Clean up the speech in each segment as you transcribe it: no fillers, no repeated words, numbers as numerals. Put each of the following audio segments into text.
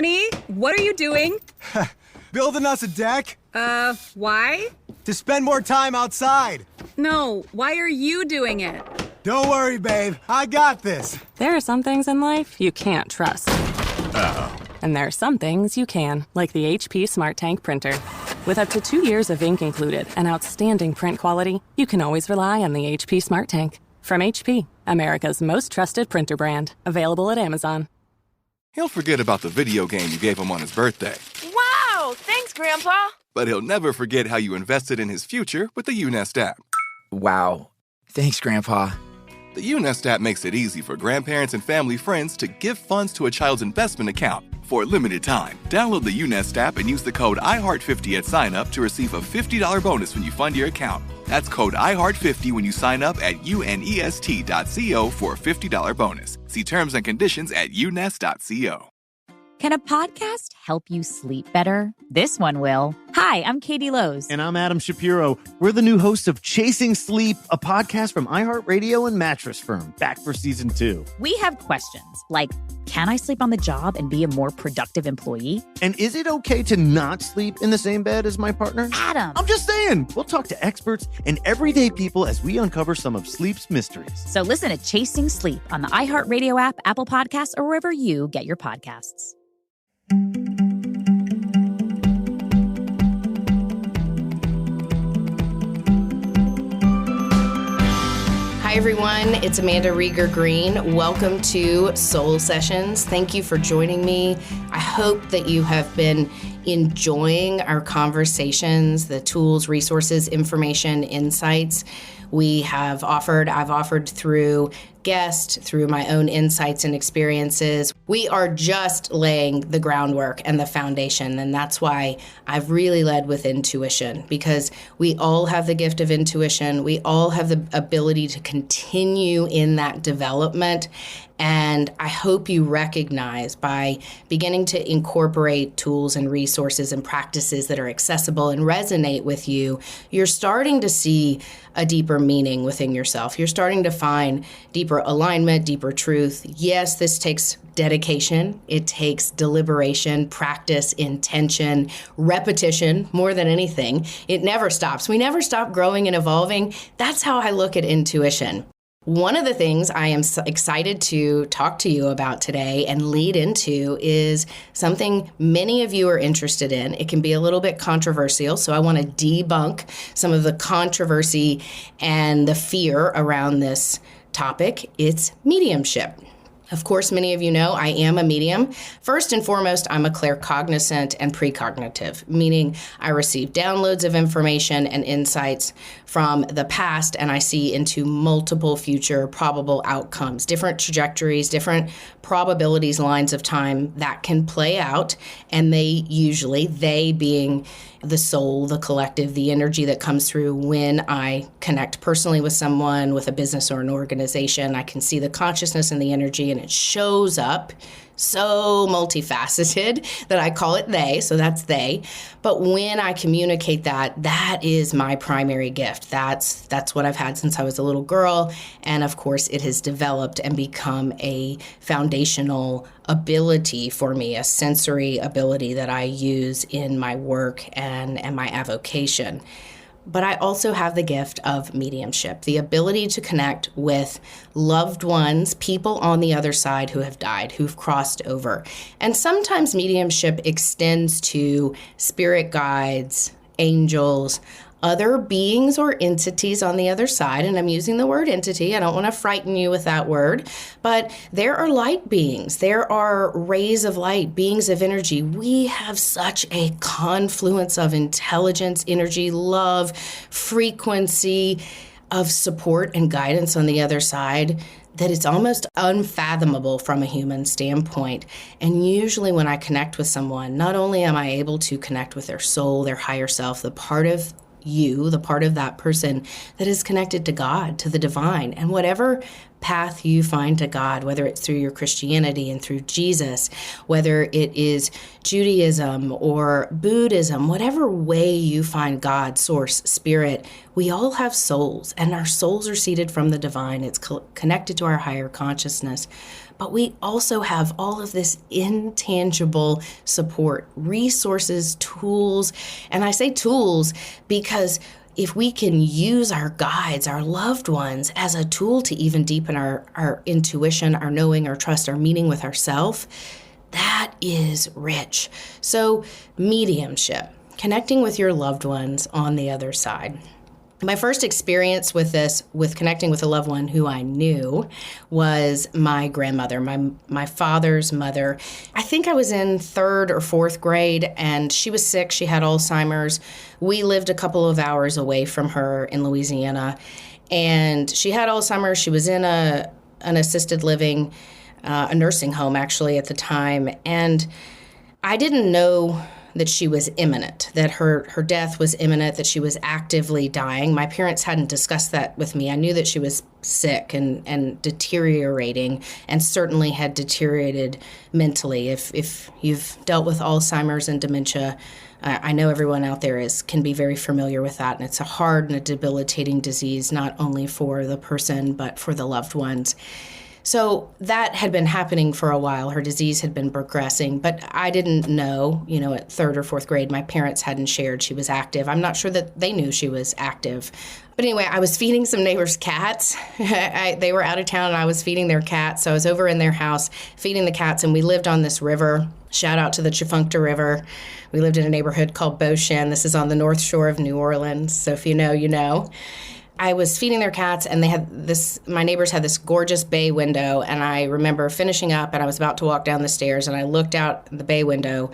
honey. What are you doing? Building us a deck. Why? To spend more time outside. No, why are you doing it? Don't worry, babe. I got this. There are some things in life you can't trust. Uh-oh. And there are some things you can, like the HP Smart Tank printer. With up to 2 years of ink included and outstanding print quality, you can always rely on the HP Smart Tank. From HP, America's most trusted printer brand. Available at Amazon. He'll forget about the video game you gave him on his birthday. Wow! Thanks, Grandpa! But he'll never forget how you invested in his future with the UNest app. Wow. Thanks, Grandpa. The UNest app makes it easy for grandparents and family friends to give funds to a child's investment account for a limited time. Download the UNest app and use the code IHEART50 at sign-up to receive a $50 bonus when you fund your account. That's code IHEART50 when you sign up at unest.co for a $50 bonus. See terms and conditions at unest.co. Can a podcast help you sleep better? This one will. Hi, I'm Katie Lowe's. And I'm Adam Shapiro. We're the new hosts of Chasing Sleep, a podcast from iHeartRadio and Mattress Firm, back for season 2. We have questions like, can I sleep on the job and be a more productive employee? And is it okay to not sleep in the same bed as my partner? Adam! I'm just saying. We'll talk to experts and everyday people as we uncover some of sleep's mysteries. So listen to Chasing Sleep on the iHeartRadio app, Apple Podcasts, or wherever you get your podcasts. Hi, everyone. It's Amanda Rieger Green. Welcome to Soul Sessions. Thank you for joining me. I hope that you have been enjoying our conversations, the tools, resources, information, insights I've offered through guests, through my own insights and experiences. We are just laying the groundwork and the foundation, and that's why I've really led with intuition, because we all have the gift of intuition. We all have the ability to continue in that development. And I hope you recognize, by beginning to incorporate tools and resources and practices that are accessible and resonate with you, you're starting to see a deeper meaning within yourself. You're starting to find deeper alignment, deeper truth. Yes, this takes dedication. It takes deliberation, practice, intention, repetition, more than anything. It never stops. We never stop growing and evolving. That's how I look at intuition. One of the things I am excited to talk to you about today and lead into is something many of you are interested in. It can be a little bit controversial, so I want to debunk some of the controversy and the fear around this topic. It's mediumship. Of course, many of you know I am a medium. First and foremost, I'm a claircognizant and precognitive, meaning I receive downloads of information and insights from the past, and I see into multiple future probable outcomes, different trajectories, different probabilities, lines of time that can play out, and they being the soul, the collective, the energy that comes through when I connect personally with someone, with a business or an organization. I can see the consciousness and the energy, and it shows up so multifaceted that I call it they, so that's they. But when I communicate that is my primary gift. That's what I've had since I was a little girl, and of course it has developed and become a foundational ability for me, a sensory ability that I use in my work and my avocation. But I also have the gift of mediumship, the ability to connect with loved ones, people on the other side who have died, who've crossed over. And sometimes mediumship extends to spirit guides, angels, other beings or entities on the other side. And I'm using the word entity. I don't want to frighten you with that word. But there are light beings. There are rays of light, beings of energy. We have such a confluence of intelligence, energy, love, frequency, of support and guidance on the other side that it's almost unfathomable from a human standpoint. And usually when I connect with someone, not only am I able to connect with their soul, their higher self, the part of you, the part of that person that is connected to God, to the divine, and whatever path you find to God, whether it's through your Christianity and through Jesus, whether it is Judaism or Buddhism, whatever way you find God, source, spirit, we all have souls, and our souls are seated from the divine. It's connected to our higher consciousness. but we also have all of this intangible support, resources, tools. And I say tools because if we can use our guides, our loved ones, as a tool to even deepen our intuition, our knowing, our trust, our meaning with ourselves, that is rich. So mediumship, connecting with your loved ones on the other side. My first experience with this, with connecting with a loved one who I knew, was my grandmother, my father's mother. I think I was in 3rd or 4th grade, and she was sick. She had Alzheimer's. We lived a couple of hours away from her in Louisiana, and she had Alzheimer's. She was in an assisted living, a nursing home, actually, at the time, and I didn't know that she was imminent, that her death was imminent, that she was actively dying. My parents hadn't discussed that with me. I knew that she was sick and deteriorating, and certainly had deteriorated mentally. If you've dealt with Alzheimer's and dementia, I know everyone out there can be very familiar with that, and it's a hard and a debilitating disease, not only for the person, but for the loved ones. So that had been happening for a while. Her disease had been progressing, but I didn't know, at 3rd or 4th grade, my parents hadn't shared she was active. I'm not sure that they knew she was active. But anyway, I was feeding some neighbors' cats. They were out of town, and I was feeding their cats. So I was over in their house feeding the cats, and we lived on this river. Shout out to the Chifuncta River. We lived in a neighborhood called Beauchene. This is on the north shore of New Orleans. So if you know, you know. I was feeding their cats, and my neighbors had this gorgeous bay window, and I remember finishing up, and I was about to walk down the stairs, and I looked out the bay window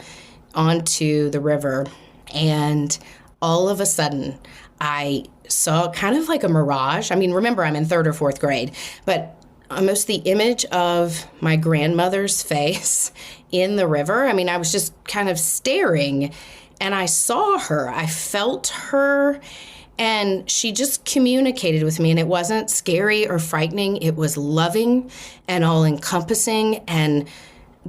onto the river, and all of a sudden, I saw kind of like a mirage. I mean, remember, I'm in 3rd or 4th grade, but almost the image of my grandmother's face in the river. I mean, I was just kind of staring, and I saw her. I felt her. And she just communicated with me, and it wasn't scary or frightening. It was loving and all-encompassing and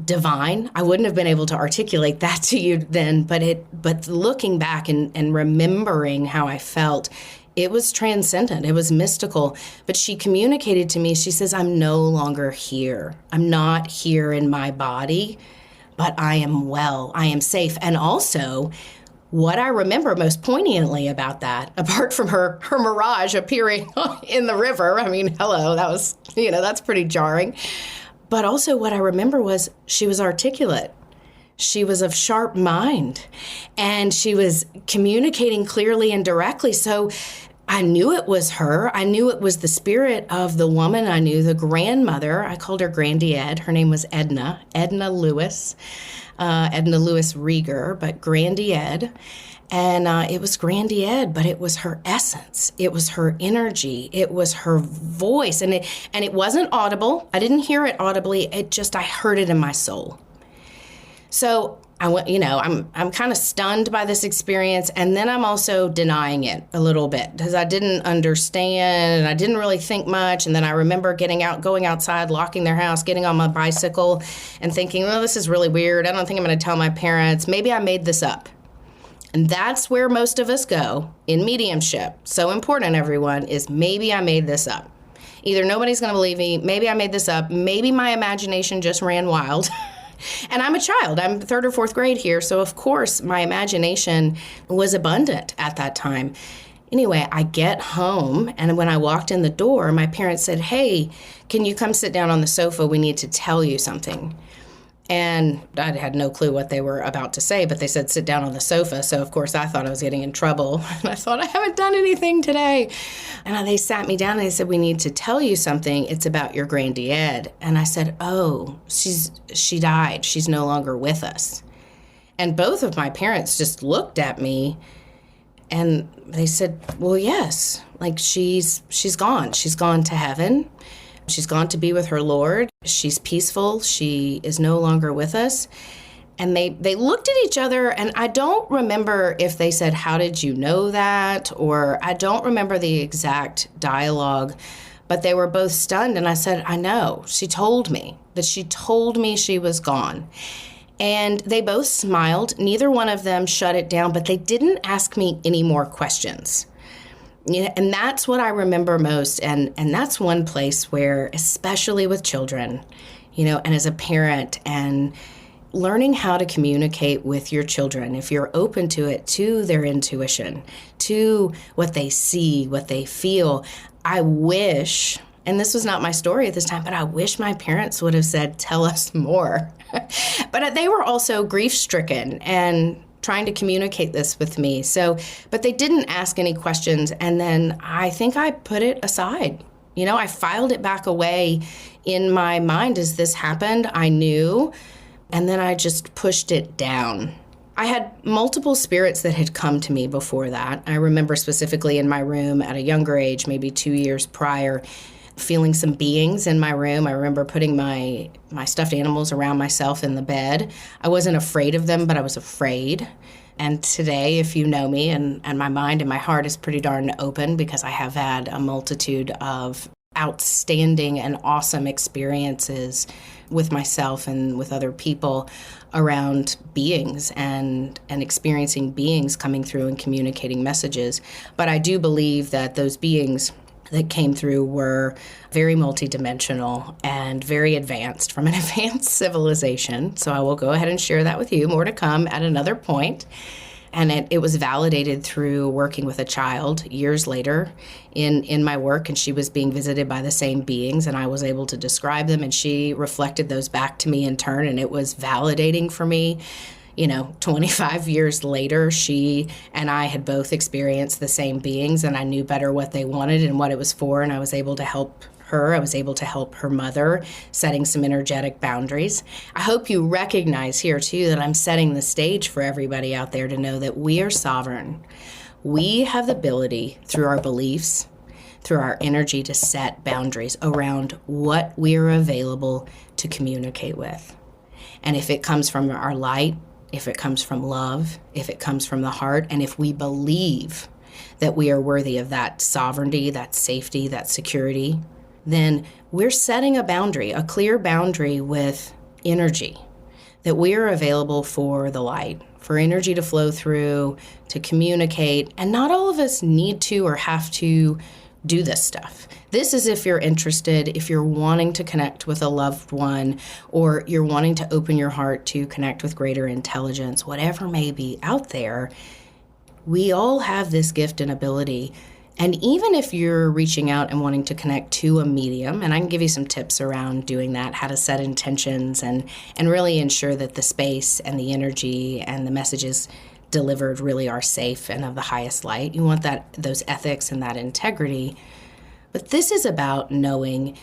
divine. I wouldn't have been able to articulate that to you then, but looking back and remembering how I felt, it was transcendent. It was mystical. But she communicated to me. She says, "I'm no longer here. I'm not here in my body, but I am well. I am safe." And also, what I remember most poignantly about that, apart from her mirage appearing in the river, I mean, hello, that was, that's pretty jarring. But also what I remember was she was articulate. She was of sharp mind, and she was communicating clearly and directly. So I knew it was her. I knew it was the spirit of the woman I knew, the grandmother. I called her Grandy Ed. Her name was Edna Lewis. Edna Lewis Rieger, but Grandy Ed. And it was Grandy Ed, but it was her essence. It was her energy. It was her voice. And it wasn't audible. I didn't hear it audibly. I heard it in my soul. So I went, I'm kind of stunned by this experience, and then I'm also denying it a little bit because I didn't understand and I didn't really think much. And then I remember going outside, locking their house, getting on my bicycle and thinking, well, this is really weird. I don't think I'm going to tell my parents. Maybe I made this up. And that's where most of us go in mediumship. So important, everyone, is maybe I made this up. Either nobody's going to believe me, maybe I made this up, maybe my imagination just ran wild. And I'm a child. I'm 3rd or 4th grade here, so of course my imagination was abundant at that time. Anyway, I get home, and when I walked in the door, my parents said, "Hey, can you come sit down on the sofa? We need to tell you something." And I had no clue what they were about to say, but they said, "Sit down on the sofa." So, of course, I thought I was getting in trouble. And I thought, I haven't done anything today. And they sat me down and they said, "We need to tell you something. It's about your Grandy Ed." And I said, "Oh, she died. She's no longer with us." And both of my parents just looked at me and they said, "Well, yes, like she's gone. She's gone to heaven. She's gone to be with her Lord. She's peaceful. She is no longer with us." And they looked at each other, and I don't remember if they said, "How did you know that?" Or I don't remember the exact dialogue, but they were both stunned. And I said, "I know. She told me she was gone." And they both smiled. Neither one of them shut it down, but they didn't ask me any more questions. And that's what I remember most. And that's one place where, especially with children, and as a parent, and learning how to communicate with your children, if you're open to it, to their intuition, to what they see, what they feel. I wish, and this was not my story at this time, but I wish my parents would have said, tell us more. But they were also grief-stricken and trying to communicate this with me. But they didn't ask any questions, and then I think I put it aside. I filed it back away in my mind as this happened. I knew. And then I just pushed it down. I had multiple spirits that had come to me before that. I remember specifically in my room at a younger age, maybe 2 years prior, feeling some beings in my room. I remember putting my stuffed animals around myself in the bed. I wasn't afraid of them, but I was afraid. And today, if you know me, and my mind and my heart is pretty darn open, because I have had a multitude of outstanding and awesome experiences with myself and with other people around beings and experiencing beings coming through and communicating messages. But I do believe that those beings that came through were very multidimensional and very advanced, from an advanced civilization. So I will go ahead and share that with you. More to come at another point. And it was validated through working with a child years later in my work, and she was being visited by the same beings, and I was able to describe them, and she reflected those back to me in turn, and it was validating for me. 25 years later, she and I had both experienced the same beings, and I knew better what they wanted and what it was for, and I was able to help her. I was able to help her mother, setting some energetic boundaries. I hope you recognize here, too, that I'm setting the stage for everybody out there to know that we are sovereign. We have the ability, through our beliefs, through our energy, to set boundaries around what we are available to communicate with. And if it comes from our light, if it comes from love, if it comes from the heart, and if we believe that we are worthy of that sovereignty, that safety, that security, then we're setting a boundary, a clear boundary with energy, that we are available for the light, for energy to flow through, to communicate. And not all of us need to or have to do this stuff. This is if you're interested, if you're wanting to connect with a loved one, or you're wanting to open your heart to connect with greater intelligence, whatever may be out there. We all have this gift and ability. And even if you're reaching out and wanting to connect to a medium, and I can give you some tips around doing that, how to set intentions and really ensure that the space and the energy and the messages delivered really are safe and of the highest light. You want those ethics and that integrity. But this is about knowing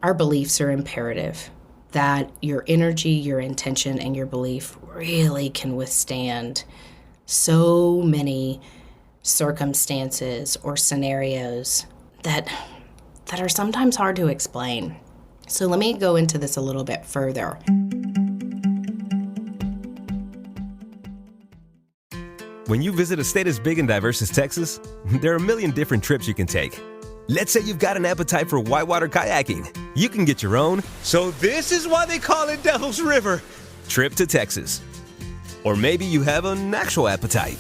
our beliefs are imperative, that your energy, your intention, and your belief really can withstand so many circumstances or scenarios that are sometimes hard to explain. So let me go into this a little bit further. When you visit a state as big and diverse as Texas, there are a million different trips you can take. Let's say you've got an appetite for whitewater kayaking. You can get your own, so this is why they call it Devil's River, trip to Texas. Or maybe you have an actual appetite.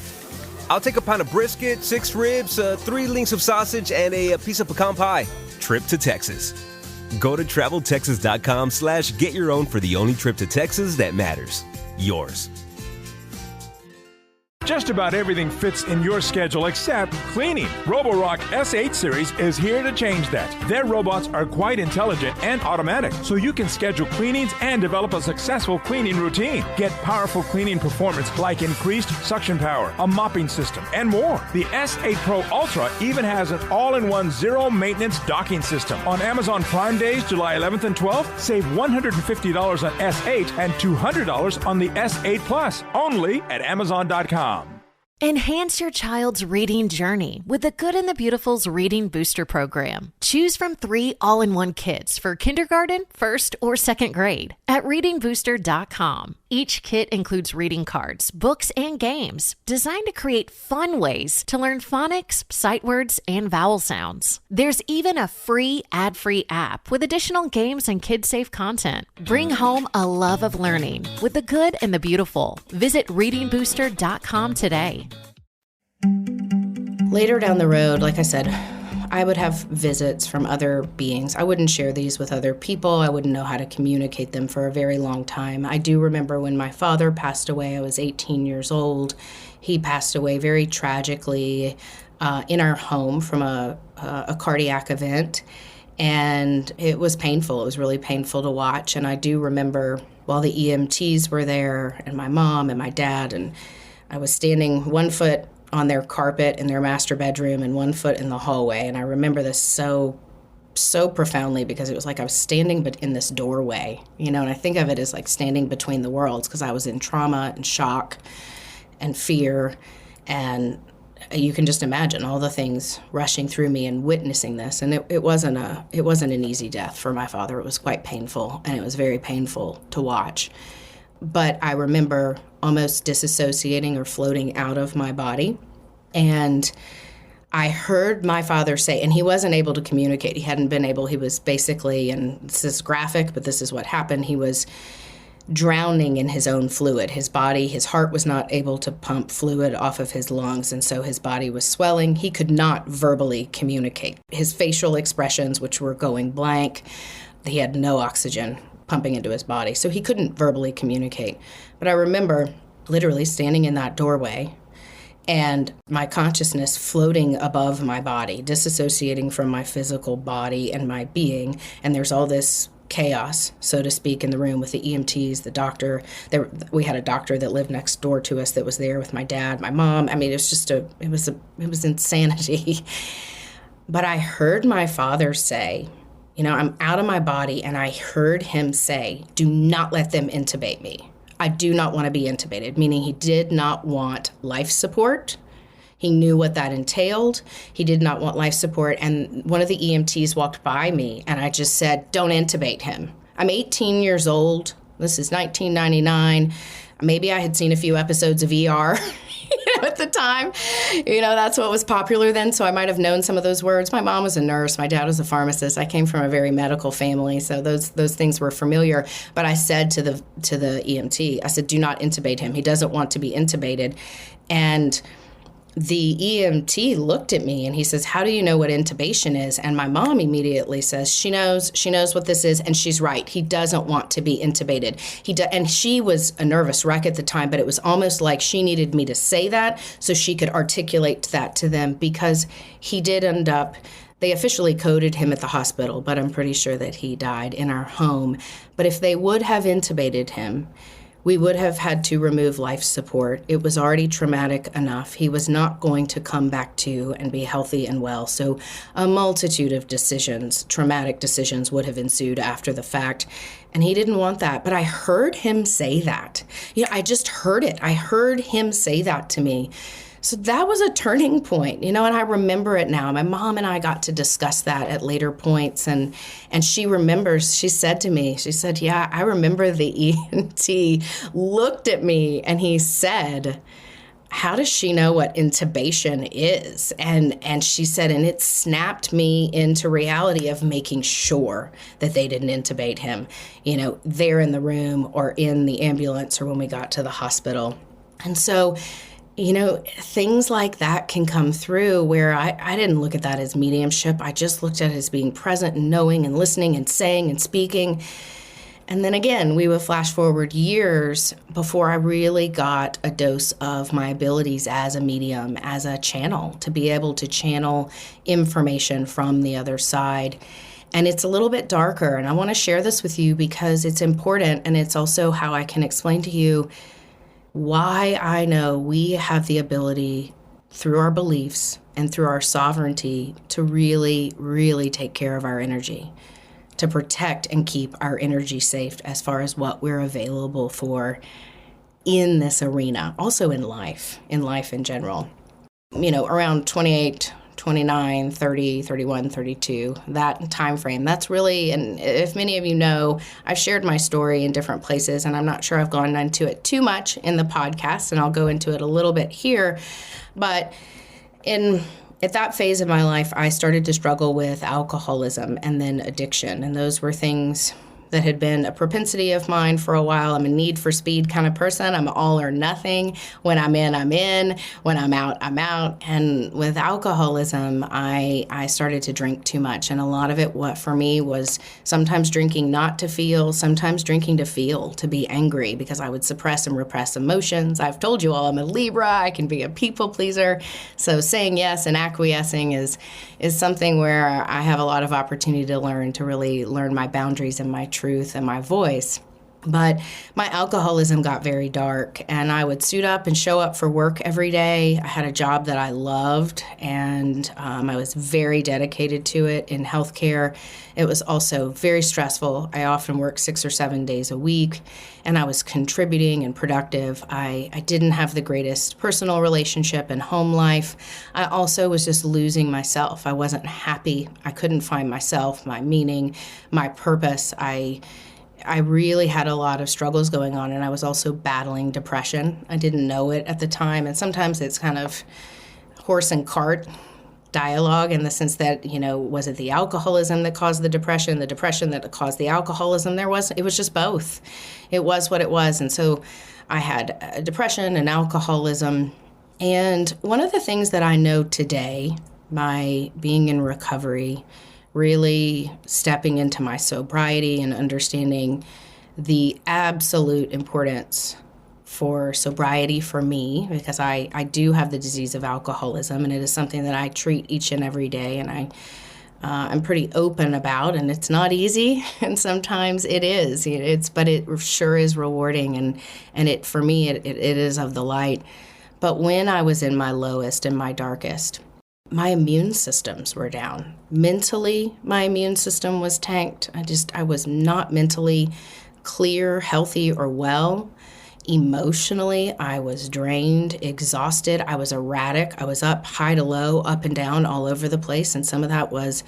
I'll take a pound of brisket, 6 ribs, 3 links of sausage, and a piece of pecan pie. Trip to Texas. Go to TravelTexas.com/get your own for the only trip to Texas that matters. Yours. Just about everything fits in your schedule except cleaning. Roborock S8 series is here to change that. Their robots are quite intelligent and automatic, so you can schedule cleanings and develop a successful cleaning routine. Get powerful cleaning performance like increased suction power, a mopping system, and more. The S8 Pro Ultra even has an all-in-one zero-maintenance docking system. On Amazon Prime Days, July 11th and 12th, save $150 on S8 and $200 on the S8 Plus, only at Amazon.com. Enhance your child's reading journey with the Good and the Beautiful's Reading Booster Program. Choose from 3 all-in-one kits for kindergarten, 1st, or 2nd grade at readingbooster.com. Each kit includes reading cards, books, and games designed to create fun ways to learn phonics, sight words, and vowel sounds. There's even a free ad-free app with additional games and kid-safe content. Bring home a love of learning with the Good and the Beautiful. Visit readingbooster.com today. Later down the road, like I said, I would have visits from other beings. I wouldn't share these with other people. I wouldn't know how to communicate them for a very long time. I do remember when my father passed away, I was 18 years old. He passed away very tragically in our home from a cardiac event. And it was painful. It was really painful to watch. And I do remember while the EMTs were there and my mom and my dad, and I was standing one foot on their carpet in their master bedroom and one foot in the hallway. And I remember this so profoundly because it was like I was standing in this doorway, and I think of it as like standing between the worlds because I was in trauma and shock and fear, and you can just imagine all the things rushing through me and witnessing this. And it wasn't an easy death for my father. It was quite painful, and it was very painful to watch. But I remember almost disassociating or floating out of my body. And I heard my father say, and he wasn't able to communicate. He was basically, and this is graphic, but this is what happened. He was drowning in his own fluid. His heart was not able to pump fluid off of his lungs, and so his body was swelling. He could not verbally communicate. His facial expressions, which were going blank, he had no oxygen pumping into his body, so he couldn't verbally communicate. But I remember literally standing in that doorway and my consciousness floating above my body, disassociating from my physical body and my being, and there's all this chaos, so to speak, in the room with the EMTs, the doctor. We had a doctor that lived next door to us that was there with my dad, my mom. I mean, it was insanity. But I heard my father say, I'm out of my body, and I heard him say, do not let them intubate me. I do not want to be intubated, meaning he did not want life support. He knew what that entailed. He did not want life support. And one of the EMTs walked by me, and I just said, don't intubate him. I'm 18 years old. This is 1999. Maybe I had seen a few episodes of ER at the time. That's what was popular then, so I might have known some of those words. My mom was a nurse. My dad was a pharmacist. I came from a very medical family, so those things were familiar. But I said to the EMT, I said, do not intubate him. He doesn't want to be intubated. And the EMT looked at me and he says, how do you know what intubation is? And my mom immediately says, she knows what this is, and she's right. He doesn't want to be intubated. And she was a nervous wreck at the time, but it was almost like she needed me to say that so she could articulate that to them, because he did end up, they officially coded him at the hospital, but I'm pretty sure that he died in our home. But if they would have intubated him, we would have had to remove life support. It was already traumatic enough. He was not going to come back to and be healthy and well. So a multitude of decisions, traumatic decisions, would have ensued after the fact. And he didn't want that. But I heard him say that. I just heard it. I heard him say that to me. So that was a turning point, and I remember it now. My mom and I got to discuss that at later points, and she remembers, she said to me, yeah, I remember the ENT looked at me and he said, how does she know what intubation is? And she said, and it snapped me into reality of making sure that they didn't intubate him, there in the room or in the ambulance or when we got to the hospital. And so, things like that can come through where I didn't look at that as mediumship. I just looked at it as being present and knowing and listening and saying and speaking. And then again, we would flash forward years before I really got a dose of my abilities as a medium, as a channel, to be able to channel information from the other side. And it's a little bit darker, and I want to share this with you because it's important, and it's also how I can explain to you why I know we have the ability through our beliefs and through our sovereignty to really, really take care of our energy, to protect and keep our energy safe as far as what we're available for in this arena, also in life in general. Around 28, 29, 30, 31, 32, that time frame. That's really, and if many of you know, I've shared my story in different places, and I'm not sure I've gone into it too much in the podcast, and I'll go into it a little bit here. But at that phase of my life, I started to struggle with alcoholism and then addiction, and those were things that had been a propensity of mine for a while. I'm a need for speed kind of person. I'm all or nothing. When I'm in, I'm in. When I'm out, I'm out. And with alcoholism, I started to drink too much. And a lot of it, what for me, was sometimes drinking not to feel, sometimes drinking to feel, to be angry, because I would suppress and repress emotions. I've told you all I'm a Libra. I can be a people pleaser. So saying yes and acquiescing is something where I have a lot of opportunity to learn, to really learn my boundaries and my truth and my voice. But my alcoholism got very dark, and I would suit up and show up for work every day. I had a job that I loved, and I was very dedicated to it in healthcare. It was also very stressful. I often worked 6 or 7 days a week, and I was contributing and productive. I didn't have the greatest personal relationship and home life. I also was just losing myself. I wasn't happy. I couldn't find myself, my meaning, my purpose. I really had a lot of struggles going on, and I was also battling depression. I didn't know it at the time, and sometimes it's kind of horse and cart dialogue in the sense that, was it the alcoholism that caused the depression that caused the alcoholism? It was just both. It was what it was, and so I had depression and alcoholism. And one of the things that I know today, by being in recovery, really stepping into my sobriety and understanding the absolute importance for sobriety for me, because I do have the disease of alcoholism, and it is something that I treat each and every day, and I'm pretty open about, and it's not easy, and sometimes it is. But it sure is rewarding, and it for me it is of the light. But when I was in my lowest and my darkest, my immune systems were down. Mentally, my immune system was tanked. I was not mentally clear, healthy, or well. Emotionally, I was drained, exhausted. I was erratic. I was up high to low, up and down, all over the place. And some of that was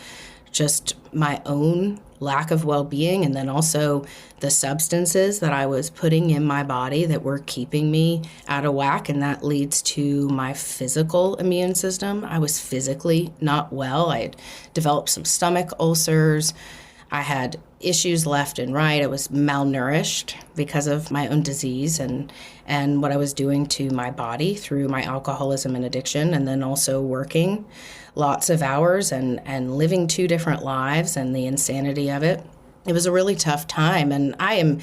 just my own lack of well-being, and then also the substances that I was putting in my body that were keeping me out of whack, and that leads to my physical immune system. I was physically not well. I had developed some stomach ulcers. I had issues left and right. I was malnourished because of my own disease and what I was doing to my body through my alcoholism and addiction, and then also working lots of hours and living 2 different lives and the insanity of it. It was a really tough time, and I am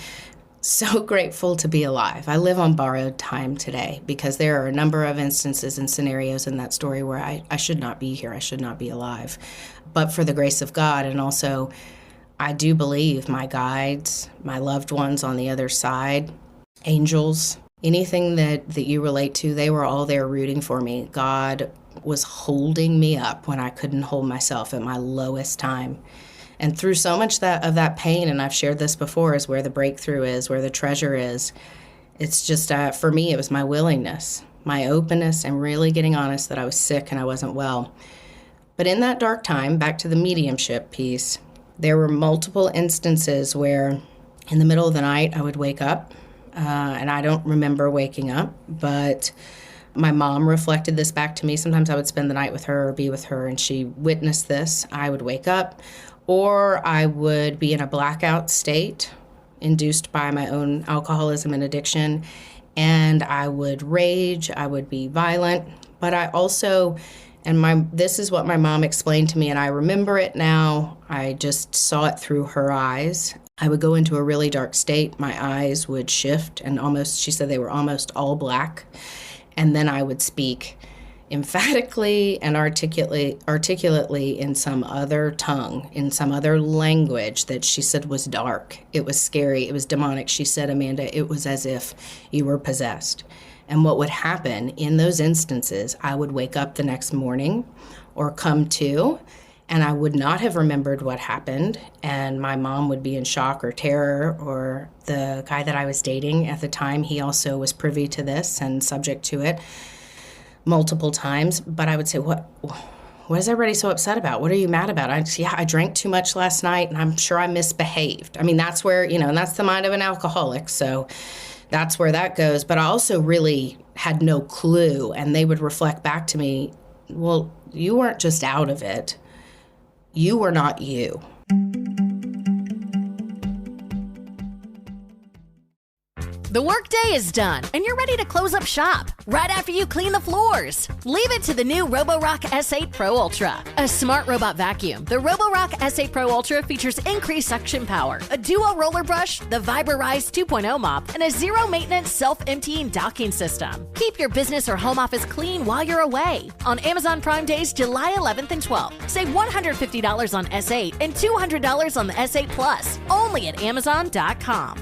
so grateful to be alive. I live on borrowed time today because there are a number of instances and scenarios in that story where I should not be here. I should not be alive. But for the grace of God, and also I do believe my guides, my loved ones on the other side, angels, anything that you relate to, they were all there rooting for me. God was holding me up when I couldn't hold myself at my lowest time. And through so much of that pain, and I've shared this before, is where the breakthrough is, where the treasure is. It's just, for me, it was my willingness, my openness, and really getting honest that I was sick and I wasn't well. But in that dark time, back to the mediumship piece, there were multiple instances where in the middle of the night I would wake up, and I don't remember waking up, but my mom reflected this back to me. Sometimes I would spend the night with her or be with her, and she witnessed this. I would wake up, or I would be in a blackout state induced by my own alcoholism and addiction, and I would rage, I would be violent, but I also, this is what my mom explained to me, and I remember it now. I just saw it through her eyes. I would go into a really dark state. My eyes would shift, and she said they were almost all black. And then I would speak emphatically and articulately in some other tongue, in some other language that she said was dark. It was scary. It was demonic. She said, Amanda, it was as if you were possessed. And what would happen in those instances, I would wake up the next morning or come to, and I would not have remembered what happened. And my mom would be in shock or terror, or the guy that I was dating at the time, he also was privy to this and subject to it multiple times. But I would say, what is everybody so upset about? What are you mad about? I drank too much last night, and I'm sure I misbehaved. I mean, that's where, and that's the mind of an alcoholic. So that's where that goes. But I also really had no clue, and they would reflect back to me, well, you weren't just out of it. You were not you. The workday is done, and you're ready to close up shop right after you clean the floors. Leave it to the new Roborock S8 Pro Ultra, a smart robot vacuum. The Roborock S8 Pro Ultra features increased suction power, a dual roller brush, the Viberize 2.0 mop, and a zero-maintenance self-emptying docking system. Keep your business or home office clean while you're away. On Amazon Prime Days, July 11th and 12th, save $150 on S8 and $200 on the S8 Plus, only at Amazon.com.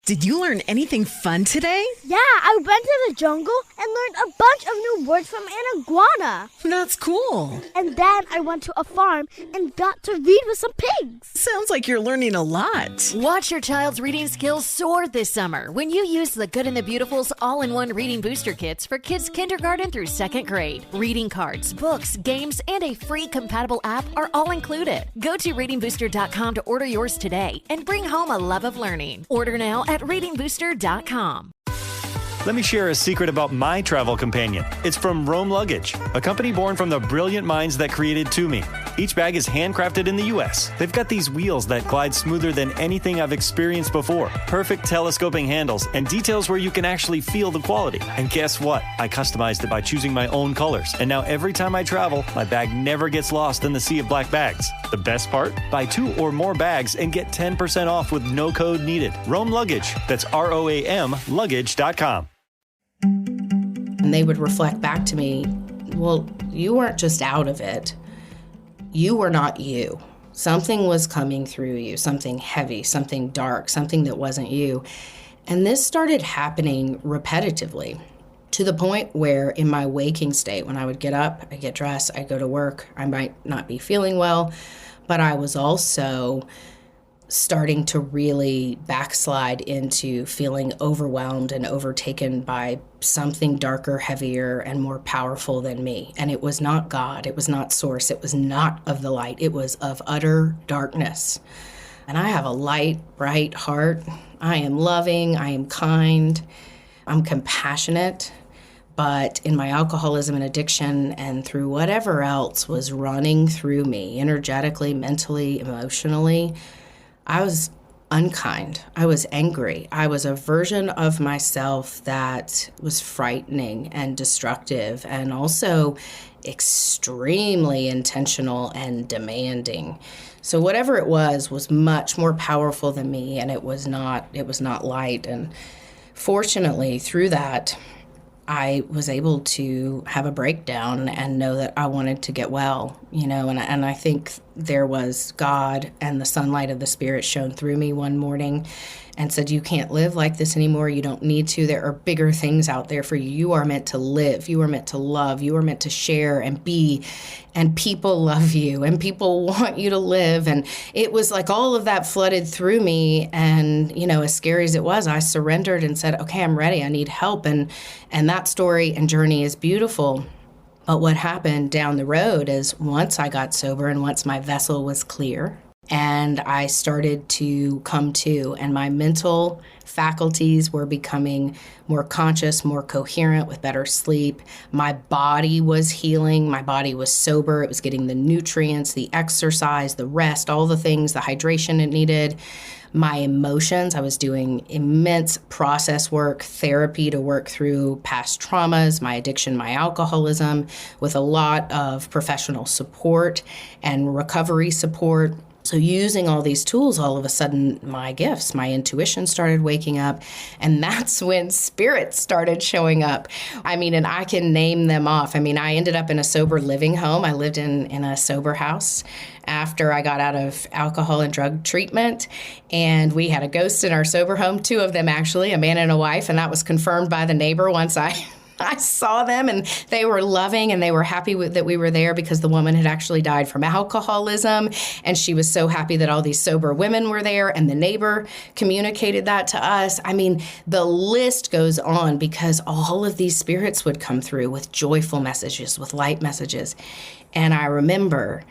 Did you learn anything fun today? Yeah, I went to the jungle and learned a bunch of new words from an iguana. That's cool. And then I went to a farm and got to read with some pigs. Sounds like you're learning a lot. Watch your child's reading skills soar this summer when you use the Good and the Beautiful's all-in-one reading booster kits for kids kindergarten through 2nd grade. Reading cards, books, games, and a free compatible app are all included. Go to readingbooster.com to order yours today and bring home a love of learning. Order now at readingbooster.com. Let me share a secret about my travel companion. It's from Rome Luggage, a company born from the brilliant minds that created Tumi. Each bag is handcrafted in the U.S. They've got these wheels that glide smoother than anything I've experienced before. Perfect telescoping handles and details where you can actually feel the quality. And guess what? I customized it by choosing my own colors. And now every time I travel, my bag never gets lost in the sea of black bags. The best part? Buy 2 or more bags and get 10% off with no code needed. Rome Luggage. That's ROAM luggage.com. And they would reflect back to me, well, you weren't just out of it. You were not you. Something was coming through you, something heavy, something dark, something that wasn't you. And this started happening repetitively to the point where in my waking state, when I would get up, I get dressed, I go to work, I might not be feeling well, but I was also starting to really backslide into feeling overwhelmed and overtaken by something darker, heavier, and more powerful than me. And it was not God, it was not Source, it was not of the light, it was of utter darkness. And I have a light, bright heart. I am loving, I am kind, I'm compassionate. But in my alcoholism and addiction and through whatever else was running through me, energetically, mentally, emotionally, I was unkind. I was angry. I was a version of myself that was frightening and destructive and also extremely intentional and demanding. So whatever it was much more powerful than me, and it was not light. And fortunately, through that, I was able to have a breakdown and know that I wanted to get well, and I think there was God and the sunlight of the Spirit shone through me one morning and said, you can't live like this anymore. You don't need to. There are bigger things out there for you. You are meant to live. You are meant to love. You are meant to share and be. And people love you and people want you to live. And it was like all of that flooded through me. And, as scary as it was, I surrendered and said, okay, I'm ready. I need help. And that story and journey is beautiful. But what happened down the road is once I got sober and once my vessel was clear, and I started to come to, and my mental faculties were becoming more conscious, more coherent with better sleep. My body was healing. My body was sober. It was getting the nutrients, the exercise, the rest, all the things, the hydration it needed. My emotions, I was doing immense process work, therapy to work through past traumas, my addiction, my alcoholism, with a lot of professional support and recovery support. So using all these tools, all of a sudden, my gifts, my intuition started waking up, and that's when spirits started showing up. And I can name them off. I ended up in a sober living home. I lived in a sober house after I got out of alcohol and drug treatment, and we had a ghost in our sober home, 2 of them actually, a man and a wife, and that was confirmed by the neighbor once I saw them, and they were loving and they were happy that we were there because the woman had actually died from alcoholism, and she was so happy that all these sober women were there, and the neighbor communicated that to us. The list goes on because all of these spirits would come through with joyful messages, with light messages. And I remember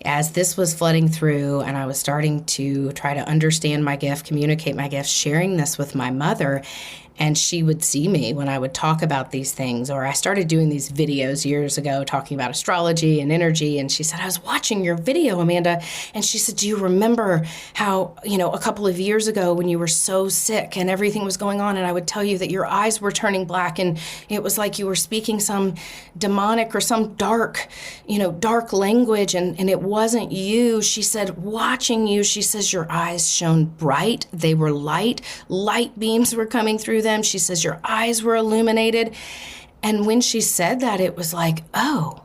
as this was flooding through and I was starting to try to understand my gift, communicate my gift, sharing this with my mother. And she would see me when I would talk about these things, or I started doing these videos years ago talking about astrology and energy. And she said, I was watching your video, Amanda. And she said, do you remember how, a couple of years ago when you were so sick and everything was going on, and I would tell you that your eyes were turning black and it was like you were speaking some demonic or some dark language, and it wasn't you. She said, watching you, she says, your eyes shone bright. They were light beams were coming through them. She says, your eyes were illuminated. And when she said that, it was like, oh,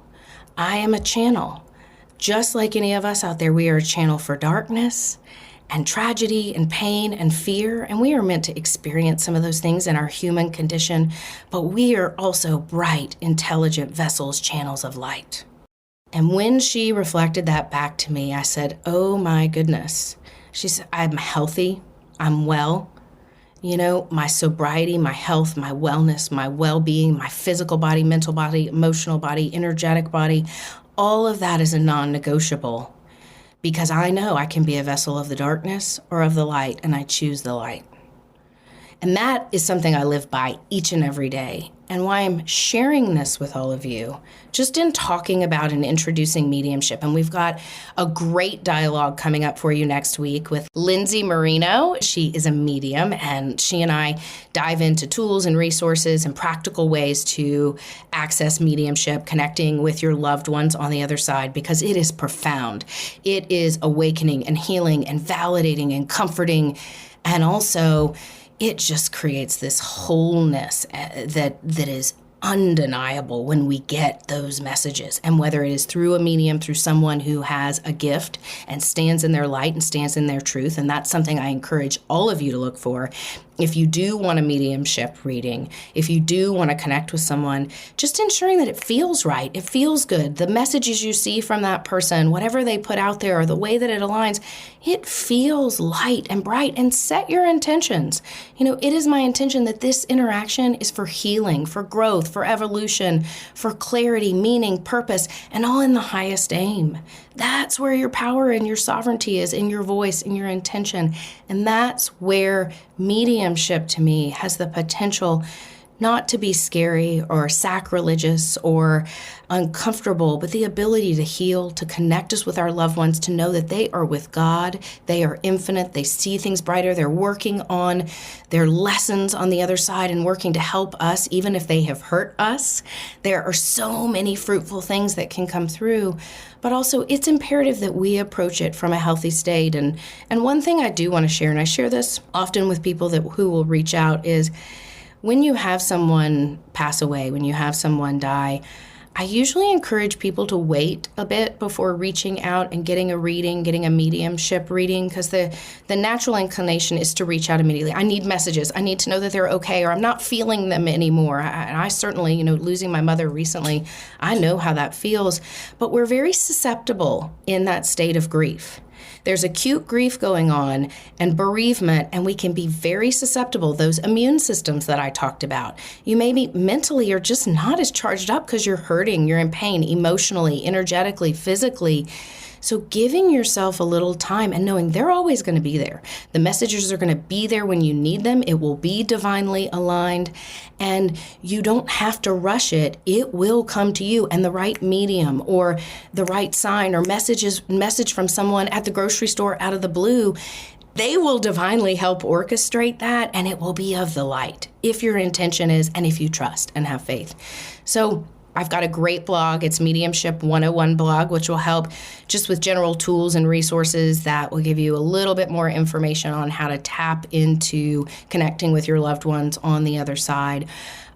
I am a channel. Just like any of us out there, we are a channel for darkness and tragedy and pain and fear. And we are meant to experience some of those things in our human condition, but we are also bright, intelligent vessels, channels of light. And when she reflected that back to me, I said, oh my goodness. She said, I'm healthy, I'm well. My sobriety, my health, my wellness, my well-being, my physical body, mental body, emotional body, energetic body, all of that is a non-negotiable, because I know I can be a vessel of the darkness or of the light, and I choose the light. And that is something I live by each and every day. And why I'm sharing this with all of you, just in talking about and introducing mediumship. And we've got a great dialogue coming up for you next week with Lindsay Marino. She is a medium, and she and I dive into tools and resources and practical ways to access mediumship, connecting with your loved ones on the other side, because it is profound. It is awakening and healing and validating and comforting, and also it just creates this wholeness that is undeniable when we get those messages. And whether it is through a medium, through someone who has a gift and stands in their light and stands in their truth, and that's something I encourage all of you to look for. If you do want a mediumship reading, if you do want to connect with someone, just ensuring that it feels right, it feels good. The messages you see from that person, whatever they put out there or the way that it aligns, it feels light and bright, and set your intentions. It is my intention that this interaction is for healing, for growth, for evolution, for clarity, meaning, purpose, and all in the highest aim. That's where your power and your sovereignty is, in your voice, in your intention. And that's where mediumship to me has the potential not to be scary or sacrilegious or uncomfortable, but the ability to heal, to connect us with our loved ones, to know that they are with God, they are infinite, they see things brighter, they're working on their lessons on the other side and working to help us, even if they have hurt us. There are so many fruitful things that can come through, but also it's imperative that we approach it from a healthy state. And one thing I do want to share, and I share this often with people who will reach out, is when you have someone pass away, when you have someone die, I usually encourage people to wait a bit before reaching out and getting a reading, getting a mediumship reading, because the natural inclination is to reach out immediately. I need messages. I need to know that they're okay, or I'm not feeling them anymore. And I certainly, losing my mother recently, I know how that feels. But we're very susceptible in that state of grief. There's acute grief going on and bereavement, and we can be very susceptible. Those immune systems that I talked about, you maybe mentally are just not as charged up because you're hurting, you're in pain, emotionally, energetically, physically. So giving yourself a little time and knowing they're always going to be there. The messages are going to be there when you need them. It will be divinely aligned, and you don't have to rush it. It will come to you, and the right medium or the right sign or message from someone at the grocery store out of the blue, they will divinely help orchestrate that, and it will be of the light if your intention is, and if you trust and have faith. So I've got a great blog. It's Mediumship 101 blog, which will help just with general tools and resources that will give you a little bit more information on how to tap into connecting with your loved ones on the other side.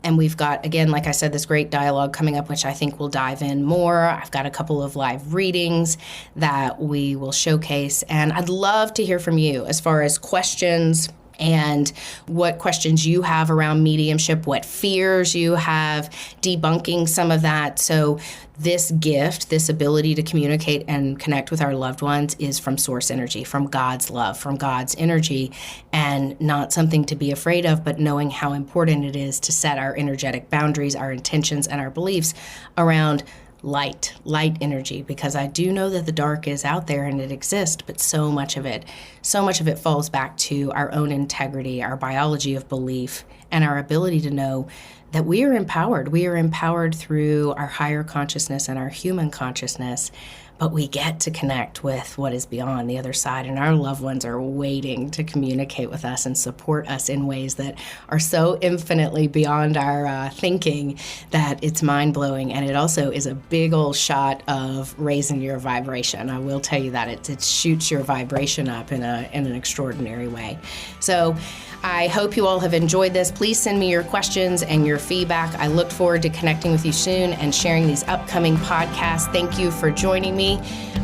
And we've got, again, like I said, this great dialogue coming up, which I think we'll dive in more. I've got a couple of live readings that we will showcase. And I'd love to hear from you as far as questions, and what questions you have around mediumship, what fears you have, debunking some of that. So this gift, this ability to communicate and connect with our loved ones, is from source energy, from God's love, from God's energy, and not something to be afraid of, but knowing how important it is to set our energetic boundaries, our intentions, and our beliefs around light energy, because I do know that the dark is out there and it exists, but so much of it falls back to our own integrity, our biology of belief, and our ability to know that we are empowered. We are empowered through our higher consciousness and our human consciousness, but we get to connect with what is beyond the other side, and our loved ones are waiting to communicate with us and support us in ways that are so infinitely beyond our thinking that it's mind-blowing, and it also is a big old shot of raising your vibration. I will tell you that it shoots your vibration up in an extraordinary way. So I hope you all have enjoyed this. Please send me your questions and your feedback. I look forward to connecting with you soon and sharing these upcoming podcasts. Thank you for joining me.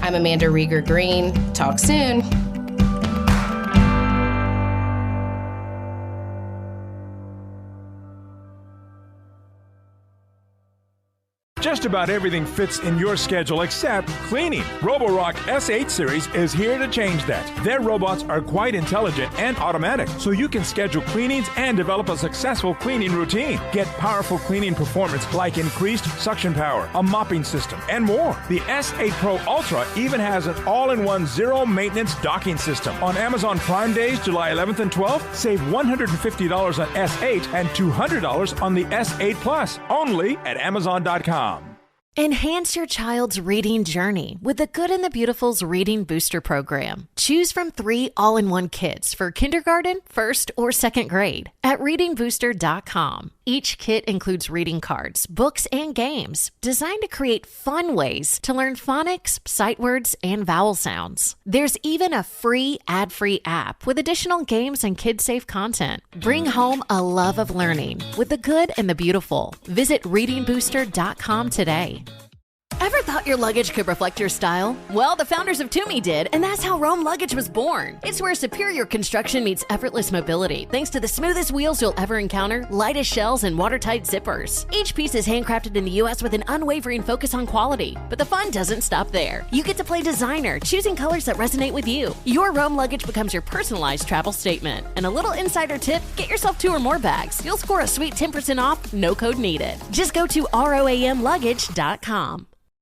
I'm Amanda Rieger Green. Talk soon. Just about everything fits in your schedule except cleaning. Roborock S8 series is here to change that. Their robots are quite intelligent and automatic, so you can schedule cleanings and develop a successful cleaning routine. Get powerful cleaning performance like increased suction power, a mopping system, and more. The S8 Pro Ultra even has an all-in-one zero-maintenance docking system. On Amazon Prime Days, July 11th and 12th, save $150 on S8 and $200 on the S8 Plus, only at Amazon.com. Enhance your child's reading journey with the Good and the Beautiful's Reading Booster Program. Choose from 3 all-in-one kits for kindergarten, 1st, or 2nd grade at readingbooster.com. Each kit includes reading cards, books, and games designed to create fun ways to learn phonics, sight words, and vowel sounds. There's even a free ad-free app with additional games and kid-safe content. Bring home a love of learning with the Good and the Beautiful. Visit readingbooster.com today. Ever thought your luggage could reflect your style? Well, the founders of Toomey did, and that's how Rome Luggage was born. It's where superior construction meets effortless mobility, thanks to the smoothest wheels you'll ever encounter, lightest shells, and watertight zippers. Each piece is handcrafted in the U.S. with an unwavering focus on quality. But the fun doesn't stop there. You get to play designer, choosing colors that resonate with you. Your Rome Luggage becomes your personalized travel statement. And a little insider tip, get yourself 2 or more bags. You'll score a sweet 10% off, no code needed. Just go to ROAMluggage.com.